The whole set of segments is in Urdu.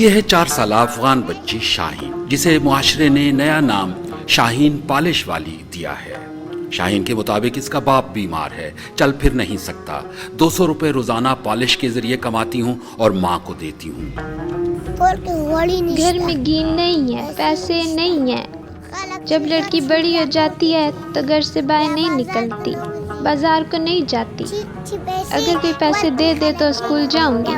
یہ ہے 4 سالہ افغان بچی شاہین، جسے معاشرے نے نیا نام شاہین پالش والی دیا ہے۔ شاہین کے مطابق اس کا باپ بیمار ہے، چل پھر نہیں سکتا۔ 200 روپے روزانہ پالش کے ذریعے کماتی ہوں اور ماں کو دیتی ہوں۔ گھر میں گھی نہیں ہے، پیسے نہیں ہیں۔ جب لڑکی بڑی ہو جاتی ہے تو گھر سے باہر نہیں نکلتی، بازار کو نہیں جاتی۔ اگر کوئی پیسے دے دے تو اسکول جاؤں گی۔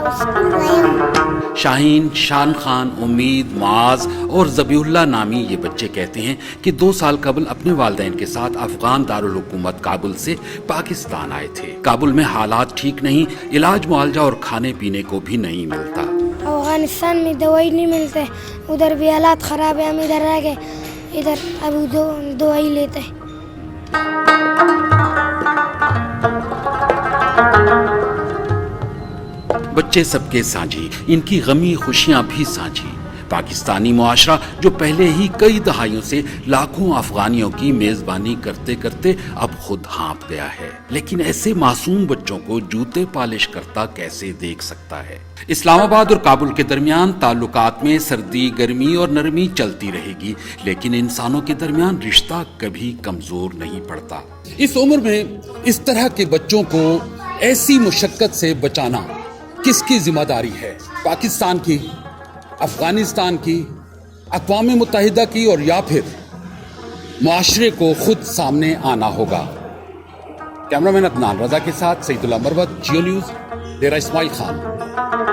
شاہین، شان خان، امید، معاذ اور ذبیح اللہ نامی یہ بچے کہتے ہیں کہ 2 سال قبل اپنے والدین کے ساتھ افغان دارالحکومت کابل سے پاکستان آئے تھے۔ کابل میں حالات ٹھیک نہیں، علاج معالجہ اور کھانے پینے کو بھی نہیں ملتا۔ افغانستان میں دوائی نہیں ملتے، ادھر بھی حالات خراب ہے، ہم ادھر آ گئے، ادھر اب دوائی لیتے ہیں۔ بچے سب کے سانجھی، ان کی غمی خوشیاں بھی سانجھی۔ پاکستانی معاشرہ جو پہلے ہی کئی دہائیوں سے لاکھوں افغانیوں کی میزبانی کرتے کرتے اب خود ہانپ گیا ہے، لیکن ایسے معصوم بچوں کو جوتے پالش کرتا کیسے دیکھ سکتا ہے؟ اسلام آباد اور کابل کے درمیان تعلقات میں سردی، گرمی اور نرمی چلتی رہے گی، لیکن انسانوں کے درمیان رشتہ کبھی کمزور نہیں پڑتا۔ اس عمر میں اس طرح کے بچوں کو ایسی مشقت سے بچانا کس کی ذمہ داری ہے؟ پاکستان کی، افغانستان کی، اقوام متحدہ کی، اور یا پھر معاشرے کو خود سامنے آنا ہوگا؟ کیمرہ مین عدنان رضا کے ساتھ سعید اللہ مروت، جیو نیوز، ڈیرہ اسماعیل خان۔